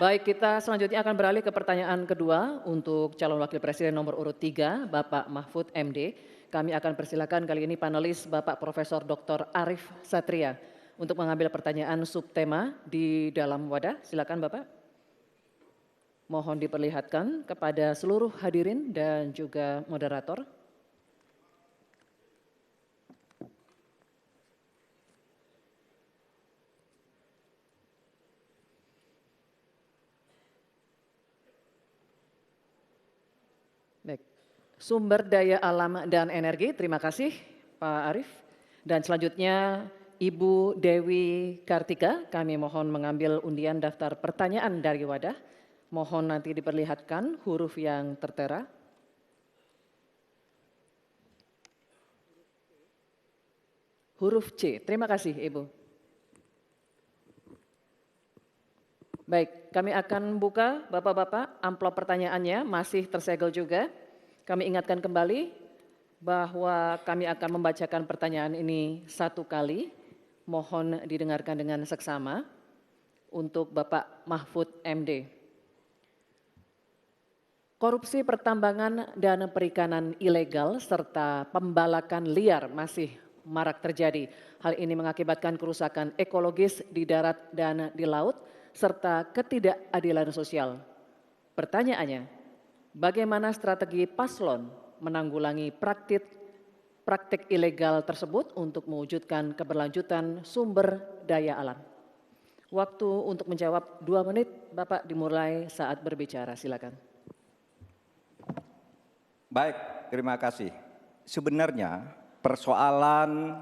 Baik, kita selanjutnya akan beralih ke pertanyaan kedua untuk calon wakil presiden nomor urut 3, Bapak Mahfud MD. Kami akan persilakan kali ini panelis Bapak Profesor Dr. Arief Satria untuk mengambil pertanyaan subtema di dalam wadah. Silakan Bapak. Mohon diperlihatkan kepada seluruh hadirin dan juga moderator. Baik. Sumber daya alam dan energi, terima kasih Pak Arief. Dan selanjutnya Ibu Dewi Kartika, kami mohon mengambil undian daftar pertanyaan dari wadah. Mohon nanti diperlihatkan huruf yang tertera. Huruf C, terima kasih Ibu. Baik, kami akan buka Bapak-Bapak amplop pertanyaannya, masih tersegel juga. Kami ingatkan kembali bahwa kami akan membacakan pertanyaan ini satu kali. Mohon didengarkan dengan seksama untuk Bapak Mahfud MD. Korupsi pertambangan dan perikanan ilegal serta pembalakan liar masih marak terjadi. Hal ini mengakibatkan kerusakan ekologis di darat dan di laut serta ketidakadilan sosial. Pertanyaannya, bagaimana strategi paslon menanggulangi praktik ilegal tersebut untuk mewujudkan keberlanjutan sumber daya alam? Waktu untuk menjawab 2 menit, Bapak dimulai saat berbicara, silakan. Baik, terima kasih. Sebenarnya persoalan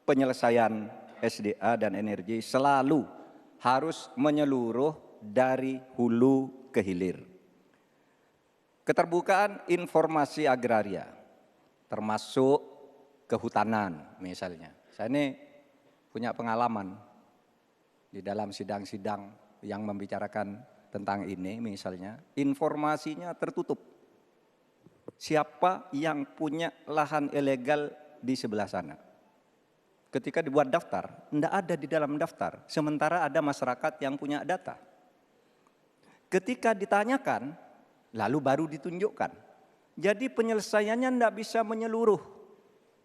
penyelesaian SDA dan energi selalu harus menyeluruh dari hulu ke hilir. Keterbukaan informasi agraria, termasuk kehutanan misalnya. Saya ini punya pengalaman di dalam sidang-sidang yang membicarakan tentang ini misalnya, informasinya tertutup. Siapa yang punya lahan ilegal di sebelah sana? Ketika dibuat daftar, tidak ada di dalam daftar. Sementara ada masyarakat yang punya data. Ketika ditanyakan, lalu baru ditunjukkan. Jadi penyelesaiannya tidak bisa menyeluruh.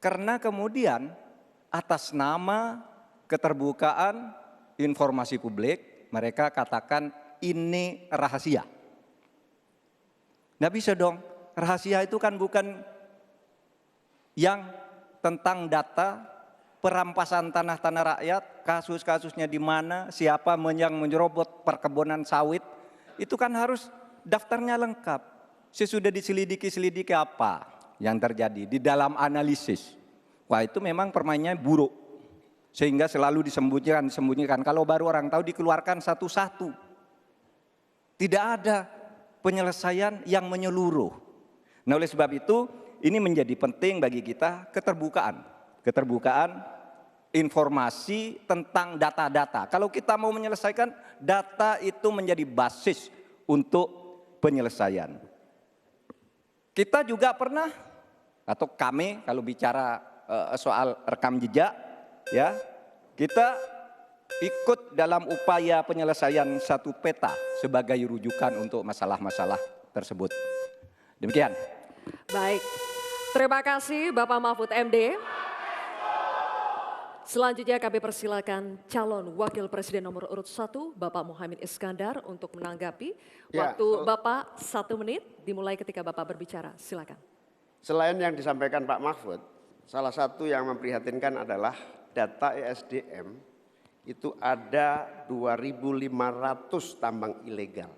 Karena kemudian atas nama keterbukaan informasi publik, mereka katakan ini rahasia. Tidak bisa dong, rahasia itu kan bukan yang tentang data, perampasan tanah-tanah rakyat, kasus-kasusnya di mana, siapa yang menyerobot perkebunan sawit, itu kan harus daftarnya lengkap. Sesudah diselidiki apa yang terjadi di dalam analisis. Wah, itu memang permainannya buruk. Sehingga selalu disembunyikan. Kalau baru orang tahu dikeluarkan satu-satu. Tidak ada penyelesaian yang menyeluruh. Nah, oleh sebab itu ini menjadi penting bagi kita keterbukaan informasi tentang data-data. Kalau kita mau menyelesaikan, data itu menjadi basis untuk penyelesaian. Kita juga pernah, atau kami kalau bicara soal rekam jejak, ya, kita ikut dalam upaya penyelesaian satu peta sebagai rujukan untuk masalah-masalah tersebut. Demikian. Baik, terima kasih Bapak Mahfud MD. Selanjutnya kami persilakan calon wakil presiden nomor urut 1 Bapak Muhaimin Iskandar untuk menanggapi. Waktu Bapak 1 menit dimulai ketika Bapak berbicara, silakan. Selain yang disampaikan Pak Mahfud, salah satu yang memprihatinkan adalah data ESDM itu ada 2.500 tambang ilegal.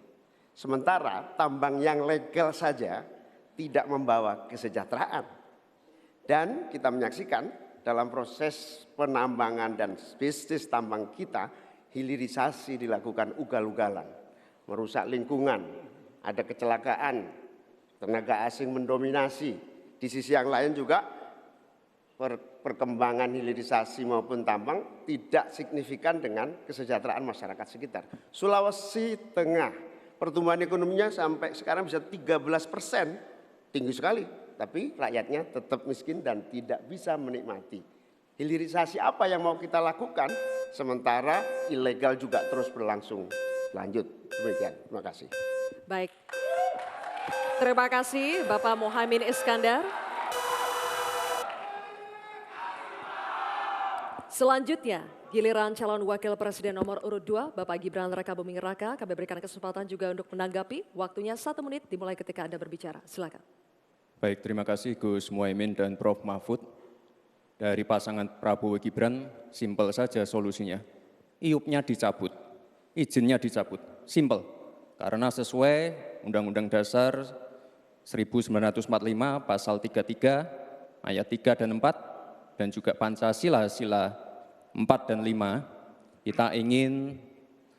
Sementara tambang yang legal saja tidak membawa kesejahteraan. Dan kita menyaksikan dalam proses penambangan dan bisnis tambang kita, hilirisasi dilakukan ugal-ugalan, merusak lingkungan, ada kecelakaan, tenaga asing mendominasi. Di sisi yang lain juga perkembangan hilirisasi maupun tambang tidak signifikan dengan kesejahteraan masyarakat sekitar. Sulawesi Tengah, pertumbuhan ekonominya sampai sekarang bisa 13%, tinggi sekali. Tapi rakyatnya tetap miskin dan tidak bisa menikmati. Hilirisasi apa yang mau kita lakukan sementara ilegal juga terus berlangsung. lanjut. Demikian, terima kasih. Baik. Terima kasih Bapak Muhaimin Iskandar. Selanjutnya, giliran calon wakil presiden nomor urut 2, Bapak Gibran Rakabuming Raka. Kami berikan kesempatan juga untuk menanggapi. Waktunya 1 menit dimulai ketika Anda berbicara. Silakan. Baik, terima kasih Gus Muhaimin dan Prof. Mahfud. Dari pasangan Prabowo Gibran, simpel saja solusinya. IUP-nya dicabut, izinnya dicabut, simpel. Karena sesuai Undang-Undang Dasar 1945 pasal 33 ayat 3 dan 4 dan juga Pancasila sila 4 dan 5, kita ingin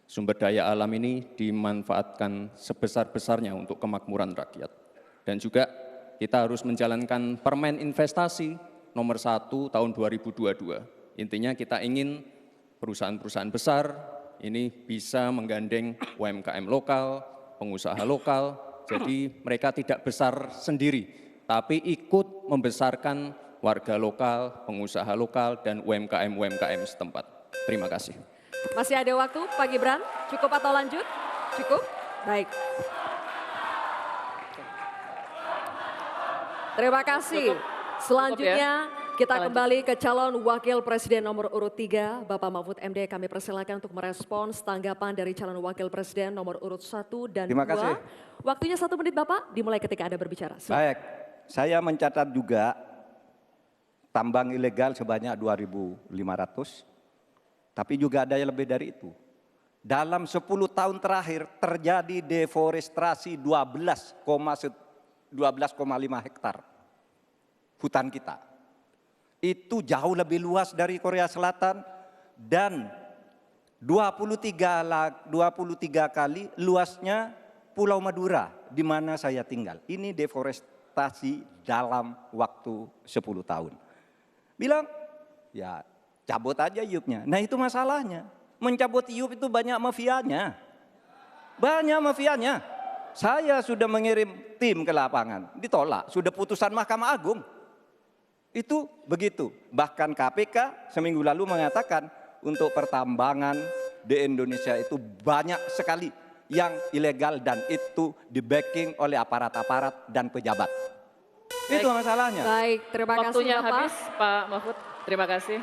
sumber daya alam ini dimanfaatkan sebesar-besarnya untuk kemakmuran rakyat. Dan juga kita harus menjalankan Permen Investasi nomor 1 tahun 2022. Intinya kita ingin perusahaan-perusahaan besar ini bisa menggandeng UMKM lokal, pengusaha lokal, jadi mereka tidak besar sendiri, tapi ikut membesarkan warga lokal, pengusaha lokal, dan UMKM setempat. Terima kasih. Masih ada waktu Pak Gibran, cukup atau lanjut? Cukup? Baik. Terima kasih. Selanjutnya kita kembali ke calon wakil presiden nomor urut 3, Bapak Mahfud MD. Kami persilakan untuk merespons tanggapan dari calon wakil presiden nomor urut 1 dan 2. Terima kasih. Waktunya 1 menit Bapak, dimulai ketika Anda berbicara. Silakan. Baik, saya mencatat juga tambang ilegal sebanyak 2.500, tapi juga ada yang lebih dari itu. Dalam 10 tahun terakhir terjadi deforestasi 12,5 hektar hutan kita. Itu jauh lebih luas dari Korea Selatan dan 23 kali luasnya Pulau Madura di mana saya tinggal. Ini deforestasi dalam waktu 10 tahun. Bilang, ya cabut aja IUP-nya. Nah itu masalahnya. Mencabut IUP itu banyak mafianya. Banyak mafianya. Saya sudah mengirim tim ke lapangan, ditolak. Sudah putusan Mahkamah Agung. Itu begitu. Bahkan KPK seminggu lalu mengatakan untuk pertambangan di Indonesia itu banyak sekali yang ilegal dan itu di-backing oleh aparat-aparat dan pejabat. Itu masalahnya. Baik, terima kasih Waktunya Bapak. habis Pak Mahfud. Terima kasih.